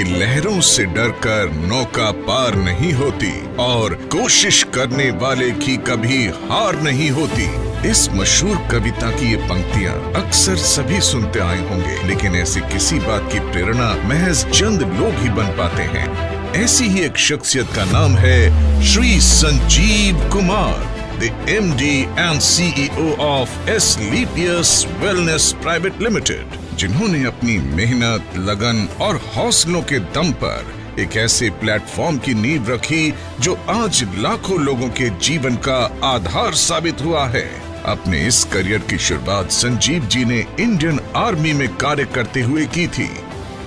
कि लहरों से डरकर नौका पार नहीं होती और कोशिश करने वाले की कभी हार नहीं होती। इस मशहूर कविता की ये पंक्तियां अक्सर सभी सुनते आए होंगे, लेकिन ऐसी किसी बात की प्रेरणा महज चंद लोग ही बन पाते हैं। ऐसी ही एक शख्सियत का नाम है Shri Sanjeev Kumar, the MD and CEO of Asclepius Wellness Private Limited, जिन्होंने अपनी मेहनत, लगन और हौसलों के दम पर एक ऐसे प्लेटफॉर्म की नींव रखी जो आज लाखों लोगों के जीवन का आधार साबित हुआ है। अपने इस करियर की शुरुआत संजीव जी ने इंडियन आर्मी में कार्य करते हुए की थी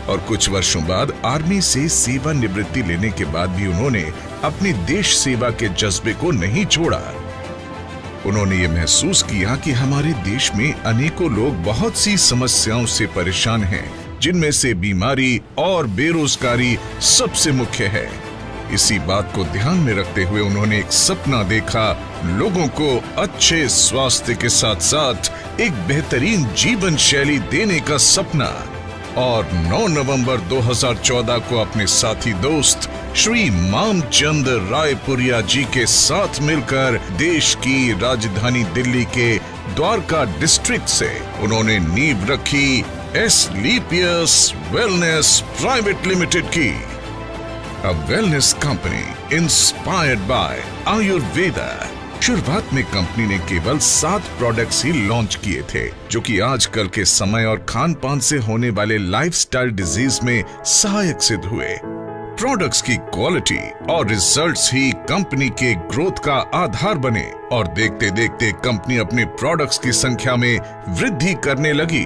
और कुछ वर्षों बाद आर्मी से सेवानिवृत्ति लेने के बाद भी उन्होंने अपनी देश सेवा के जज्बे को नहीं छोड़ा। उन्होंने ये महसूस किया कि हमारे देश में अनेकों लोग बहुत सी समस्याओं से परेशान हैं, जिनमें से बीमारी और बेरोजगारी सबसे मुख्य है। इसी बात को ध्यान में रखते हुए उन्होंने एक सपना देखा, लोगों को अच्छे स्वास्थ्य के साथ साथ एक बेहतरीन जीवन शैली देने का सपना। और 9 नवंबर 2014 को अपने साथी दोस्त श्री मामचंद रायपुरिया जी के साथ मिलकर देश की राजधानी दिल्ली के द्वारका डिस्ट्रिक्ट से उन्होंने नींव रखी एस्क्लेपियस वेलनेस प्राइवेट लिमिटेड की, अ wellness company inspired by Ayurveda. शुरुआत में कंपनी ने केवल 7 प्रोडक्ट्स ही लॉन्च किए थे, जो कि आजकल के समय और खान पान से होने वाले लाइफस्टाइल डिजीज में सहायक सिद्ध हुए। प्रोडक्ट्स की क्वालिटी और रिजल्ट्स ही कंपनी के ग्रोथ का आधार बने और देखते देखते कंपनी अपने प्रोडक्ट्स की संख्या में वृद्धि करने लगी।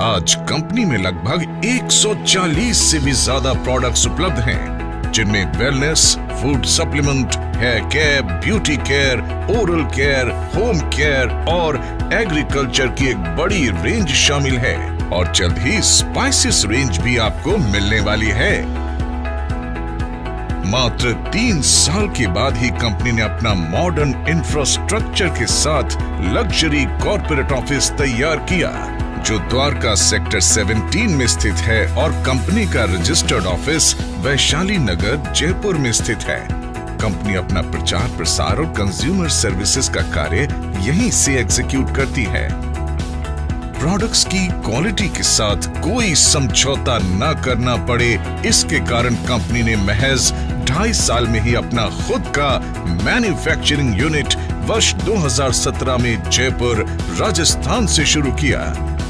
आज कंपनी में लगभग 140 से भी ज्यादा प्रोडक्ट्स उपलब्ध हैं, जिनमें wellness, food supplement, hair care, beauty care, oral care, home care और एग्रीकल्चर की एक बड़ी रेंज शामिल है और जल्द ही स्पाइसेस रेंज भी आपको मिलने वाली है। मात्र 3 साल के बाद ही कंपनी ने अपना मॉडर्न इंफ्रास्ट्रक्चर के साथ लग्जरी कॉर्पोरेट ऑफिस तैयार किया, जो द्वारका सेक्टर 17 में स्थित है और कंपनी का रजिस्टर्ड ऑफिस वैशाली नगर जयपुर में स्थित है। कंपनी अपना प्रचार प्रसार और कंज्यूमर सर्विसेज का कार्य यहीं से एग्जीक्यूट करती है। प्रोडक्ट्स की क्वालिटी के साथ कोई समझौता न करना पड़े, इसके कारण कंपनी ने महज 2.5 साल में ही अपना खुद का मैन्युफैक्चरिंग यूनिट वर्ष 2017 में जयपुर, राजस्थान से शुरू किया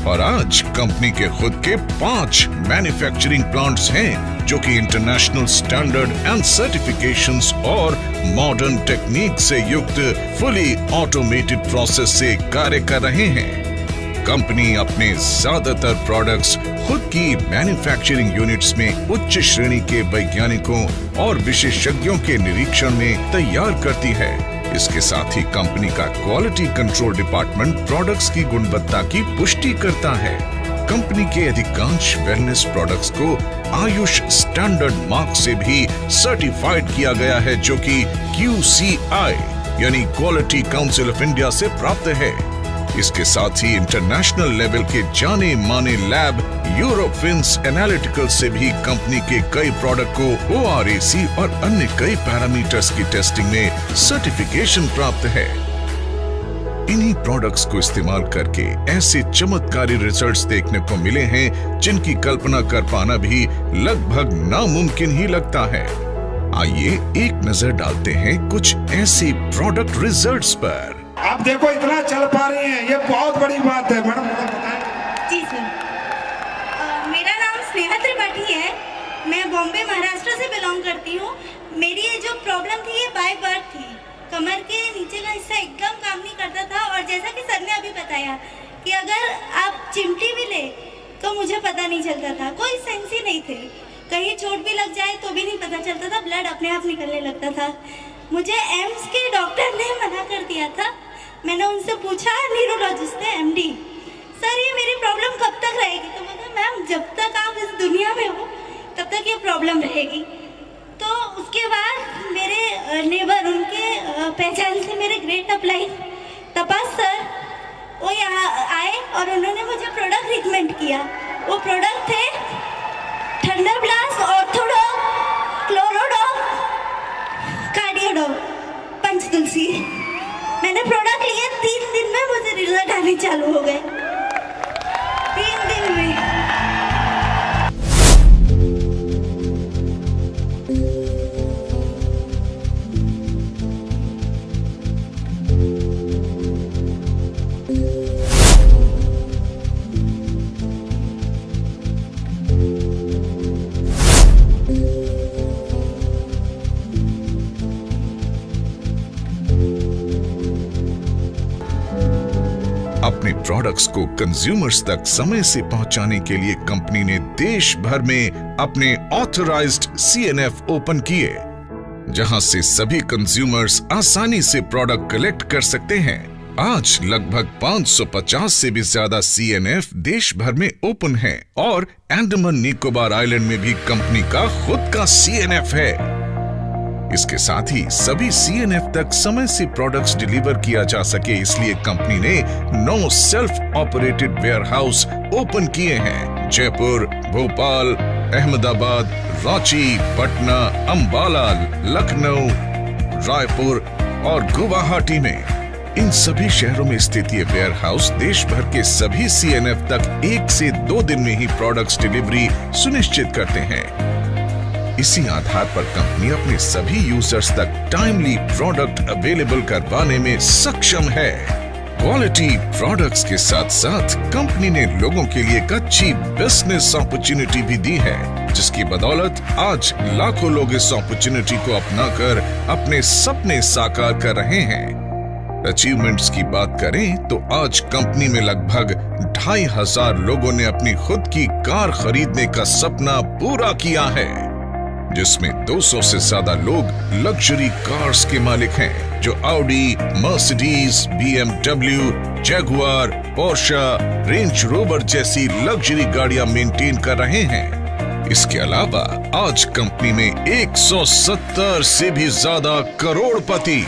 और आज कंपनी के खुद के 5 मैन्युफैक्चरिंग प्लांट्स हैं, जो कि इंटरनेशनल स्टैंडर्ड एंड सर्टिफिकेशंस और मॉडर्न टेक्निक से युक्त फुली ऑटोमेटेड प्रोसेस से कार्य कर रहे हैं। कंपनी अपने ज्यादातर प्रोडक्ट्स खुद की मैन्युफैक्चरिंग यूनिट्स में उच्च श्रेणी के वैज्ञानिकों और विशेषज्ञों के निरीक्षण में तैयार करती है। इसके साथ ही कंपनी का क्वालिटी कंट्रोल डिपार्टमेंट प्रोडक्ट्स की गुणवत्ता की पुष्टि करता है। कंपनी के अधिकांश वेलनेस प्रोडक्ट्स को आयुष स्टैंडर्ड मार्क से भी सर्टिफाइड किया गया है, जो कि QCI यानी क्वालिटी काउंसिल ऑफ इंडिया से प्राप्त है। इसके साथ ही इंटरनेशनल लेवल के जाने माने लैब यूरोफिन्स एनालिटिकल से भी कंपनी के कई प्रोडक्ट को ORAC और अन्य कई पैरामीटर्स की टेस्टिंग में सर्टिफिकेशन प्राप्त है। इन्हीं प्रोडक्ट्स को इस्तेमाल करके ऐसे चमत्कारी रिजल्ट्स देखने को मिले हैं, जिनकी कल्पना कर पाना भी लगभग नामुमकिन ही लगता है। आइए एक नजर डालते हैं कुछ ऐसे प्रोडक्ट रिजल्ट्स पर। आप देखो इतना चल पा रही हैं, ये बहुत बड़ी बात है। मैडम जी सर, मेरा नाम स्नेहा त्रिपाठी है। मैं बॉम्बे महाराष्ट्र से बिलोंग करती हूँ। मेरी ये जो प्रॉब्लम थी ये बाय बर्थ थी। कमर के नीचे का हिस्सा एकदम काम नहीं करता था और जैसा कि सर ने अभी बताया कि अगर आप चिमटी भी ले तो मुझे पता नहीं चलता था, कोई सेंस ही नहीं थे। कहीं चोट भी लग जाए तो भी नहीं पता चलता था, ब्लड अपने आप निकलने लगता था। मुझे एम्स के डॉक्टर ने मना कर दिया था। मैंने उनसे पूछा, न्यूरोलॉजिस्ट है MD, सर ये मेरी प्रॉब्लम कब तक रहेगी? तो मतलब मैम जब तक आप इस दुनिया में हो तब तक ये प्रॉब्लम रहेगी। तो उसके बाद मेरे नेबर, उनके पहचान से मेरे ग्रेट अप्लाई तपास सर, वो यहाँ आए और उन्होंने मुझे प्रोडक्ट रिकमेंड किया। वो प्रोडक्ट थे थंडरब्लास्ट, ऑर्थोडॉक, क्लोरोडॉक, कार्डियोडॉक, पंचतुलसी। मैंने प्रोडक्ट लिए 3 दिन में मुझे रिजल्ट आने चालू हो गए। 3 दिन में। अपने प्रोडक्ट्स को कंज्यूमर्स तक समय से पहुंचाने के लिए कंपनी ने देश भर में अपने ऑथराइज्ड CNF ओपन किए, जहां से सभी कंज्यूमर्स आसानी से प्रोडक्ट कलेक्ट कर सकते हैं। आज लगभग 550 से भी ज्यादा CNF देश भर में ओपन है और अंडमान निकोबार आइलैंड में भी कंपनी का खुद का CNF है। इसके साथ ही सभी CNF तक समय से प्रोडक्ट्स डिलीवर किया जा सके, इसलिए कंपनी ने 9 सेल्फ ऑपरेटेड वेयरहाउस ओपन किए हैं। जयपुर, भोपाल, अहमदाबाद, रांची, पटना, अंबाला, लखनऊ, रायपुर और गुवाहाटी में। इन सभी शहरों में स्थित ये वेयरहाउस देश भर के सभी CNF तक 1 से 2 दिन में ही प्रोडक्ट्स डिलीवरी सुनिश्चित करते हैं। इसी आधार पर कंपनी अपने सभी यूजर्स तक टाइमली प्रोडक्ट अवेलेबल करवाने में सक्षम है। क्वालिटी प्रोडक्ट्स के साथ साथ कंपनी ने लोगों के लिए एक अच्छी बिजनेस अपॉर्चुनिटी भी दी है, जिसकी बदौलत आज लाखों लोग इस अपॉर्चुनिटी को अपनाकर अपने सपने साकार कर रहे हैं। अचीवमेंट्स की बात करें तो आज कंपनी में लगभग 2500 लोगों ने अपनी खुद की कार खरीदने का सपना पूरा किया है, जिसमें 200 से ज्यादा लोग लग्जरी कार्स के मालिक हैं, जो Audi, Mercedes, BMW, Jaguar, Portia, range rover जैसी लग्जरी गाड़ियां मेंटेन कर रहे हैं। इसके अलावा आज कंपनी में 170 से भी ज्यादा करोड़पति,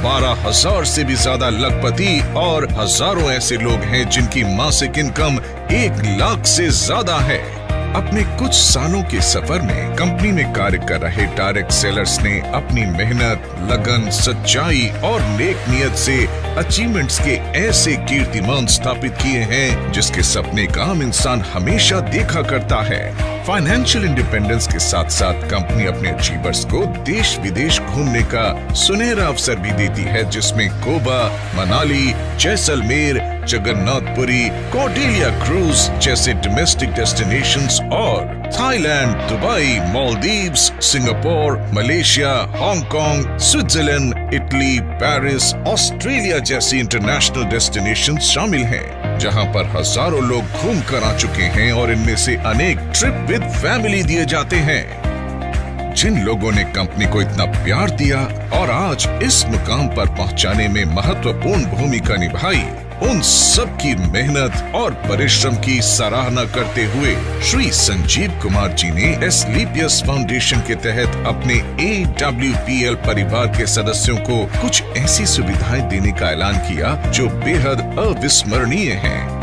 12,000 से भी ज्यादा लखपति और हजारों ऐसे लोग हैं जिनकी मासिक इनकम 1 लाख से ज्यादा है। अपने कुछ सालों के सफर में कंपनी में कार्य कर रहे डायरेक्ट सेलर्स ने अपनी मेहनत, लगन, सच्चाई और नेक नियत से अचीवमेंट्स के ऐसे कीर्तिमान स्थापित किए हैं जिसके सपने का आम इंसान हमेशा देखा करता है। फाइनेंशियल इंडिपेंडेंस के साथ साथ कंपनी अपने अचीवर्स को देश विदेश घूमने का सुनहरा अवसर भी देती है, जिसमें गोवा, मनाली, जैसलमेर, जगन्नाथपुरी, कॉर्डेलिया क्रूज जैसे डोमेस्टिक डेस्टिनेशंस और Thailand, Dubai, Maldives, Singapore, Malaysia, Hong Kong, Switzerland, Italy, Paris, Australia जैसी इंटरनेशनल डेस्टिनेशंस शामिल हैं, जहां पर हजारों लोग घूम कर आ चुके हैं और इनमें से अनेक ट्रिप विद फैमिली दिए जाते हैं। जिन लोगों ने कंपनी को इतना प्यार दिया और आज इस मुकाम पर पहुंचाने में महत्वपूर्ण भूमिका निभाई, उन सब की मेहनत और परिश्रम की सराहना करते हुए श्री संजीव कुमार जी ने एस्क्लेपियस फाउंडेशन के तहत अपने AWPL परिवार के सदस्यों को कुछ ऐसी सुविधाएं देने का ऐलान किया जो बेहद अविस्मरणीय हैं।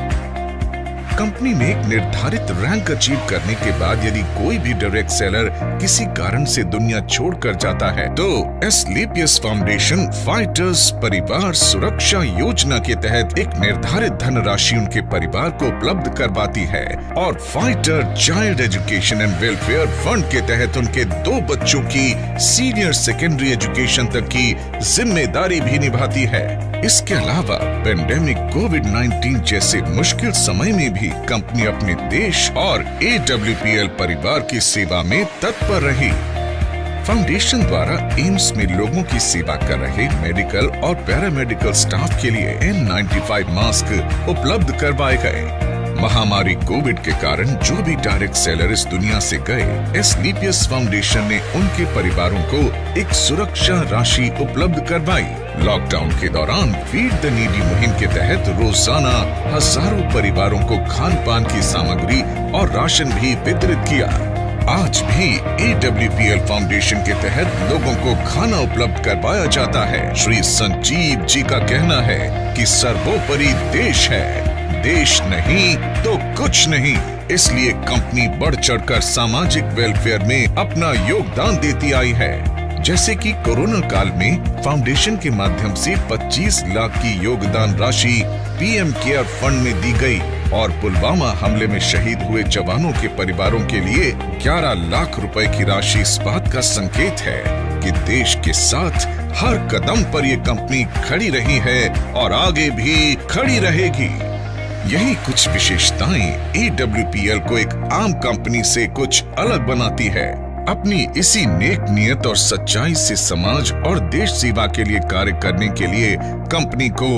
कंपनी में एक निर्धारित रैंक अचीव करने के बाद यदि कोई भी डायरेक्ट सेलर किसी कारण से दुनिया छोड़कर जाता है, तो एस्क्लेपियस फाउंडेशन फाइटर्स परिवार सुरक्षा योजना के तहत एक निर्धारित धनराशि उनके परिवार को उपलब्ध करवाती है और fighter child education and welfare fund के तहत उनके 2 बच्चों की सीनियर सेकेंडरी एजुकेशन तक की जिम्मेदारी भी निभाती है। इसके अलावा पेंडेमिक कोविड-19 जैसे मुश्किल समय में भी कंपनी अपने देश और AWPL परिवार की सेवा में तत्पर रही। फाउंडेशन द्वारा एम्स में लोगों की सेवा कर रहे मेडिकल और पैरामेडिकल स्टाफ के लिए N95 मास्क उपलब्ध करवाए गए। महामारी कोविड के कारण जो भी डायरेक्ट सेलर इस दुनिया से गए, एस्क्लेपियस फाउंडेशन ने उनके परिवारों को एक सुरक्षा राशि उपलब्ध करवाई। लॉकडाउन के दौरान फीड द नीडी मुहिम के तहत रोजाना हजारों परिवारों को खान पान की सामग्री और राशन भी वितरित किया। आज भी AWPL फाउंडेशन के तहत लोगों को खाना उपलब्ध करवाया जाता है। श्री संजीव जी का कहना है कि सर्वोपरि देश है, देश नहीं तो कुछ नहीं। इसलिए कंपनी बढ़ चढ़कर सामाजिक वेलफेयर में अपना योगदान देती आई है। जैसे कि कोरोना काल में फाउंडेशन के माध्यम से 25 लाख की योगदान राशि पीएम केयर फंड में दी गई और पुलवामा हमले में शहीद हुए जवानों के परिवारों के लिए 11 लाख रुपए की राशि इस बात का संकेत है कि देश के साथ हर कदम पर ये कंपनी खड़ी रही है और आगे भी खड़ी रहेगी। यही कुछ विशेषताएं AWPL को एक आम कंपनी से कुछ अलग बनाती है। अपनी इसी नेक नियत और सच्चाई से समाज और देश सेवा के लिए कार्य करने के लिए कंपनी को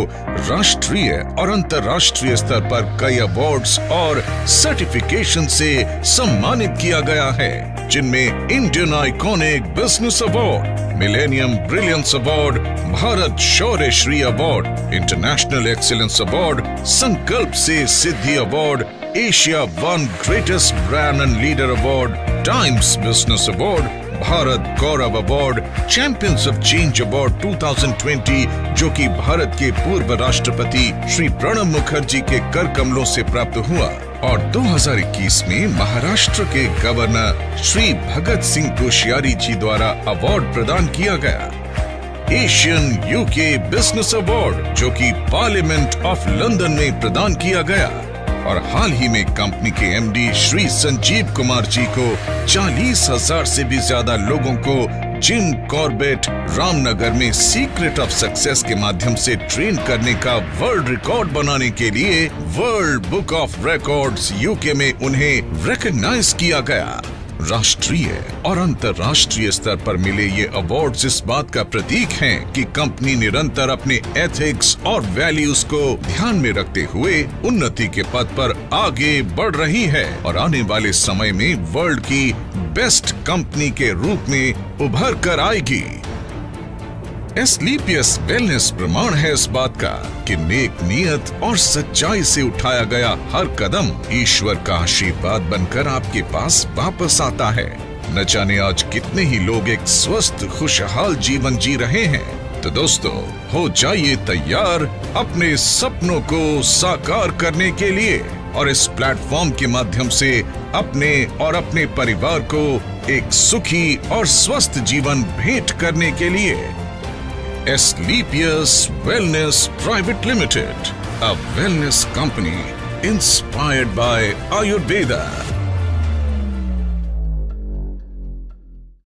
राष्ट्रीय और अंतर्राष्ट्रीय स्तर पर कई अवार्ड्स और सर्टिफिकेशन से सम्मानित किया गया है, जिनमें Indian iconic business award, millennium brilliance award, Bharat Shaurya Shri award, international excellence award, Sankalp से Siddhi award, Asia one greatest brand and leader award, Times business award, Bharat Gaurav award, champions of change award 2020 जो कि भारत के पूर्व राष्ट्रपति श्री प्रणब मुखर्जी के कर कमलों से प्राप्त हुआ, और 2021 में महाराष्ट्र के गवर्नर श्री भगत सिंह कोश्यारी जी द्वारा अवार्ड प्रदान किया गया। एशियन यूके बिजनेस अवार्ड जो कि पार्लियामेंट ऑफ लंदन में प्रदान किया गया, और हाल ही में कंपनी के एमडी श्री संजीव कुमार जी को 40,000 से भी ज्यादा लोगों को जिम कॉर्बेट रामनगर में सीक्रेट ऑफ सक्सेस के माध्यम से ट्रेन करने का वर्ल्ड रिकॉर्ड बनाने के लिए world book of records UK में उन्हें रिकॉग्नाइज किया गया। राष्ट्रीय और अंतर्राष्ट्रीय स्तर पर मिले ये अवार्ड्स इस बात का प्रतीक हैं कि कंपनी निरंतर अपने एथिक्स और वैल्यूज को ध्यान में रखते हुए उन्नति के पथ पर आगे बढ़ रही है और आने वाले समय में वर्ल्ड की बेस्ट कंपनी के रूप में उभर कर आएगी। एस्क्लेपियस वेलनेस प्रमाण है इस बात का कि नेक नियत और सच्चाई से उठाया गया हर कदम ईश्वर का आशीर्वाद बनकर आपके पास वापस आता है। न जाने आज कितने ही लोग एक स्वस्थ खुशहाल जीवन जी रहे हैं। तो दोस्तों, हो जाइए तैयार अपने सपनों को साकार करने के लिए और इस प्लेटफॉर्म के माध्यम से अपने और अपने परिवार को एक सुखी और स्वस्थ जीवन भेंट करने के लिए। Asclepius Wellness Private Limited, a wellness company inspired by Ayurveda.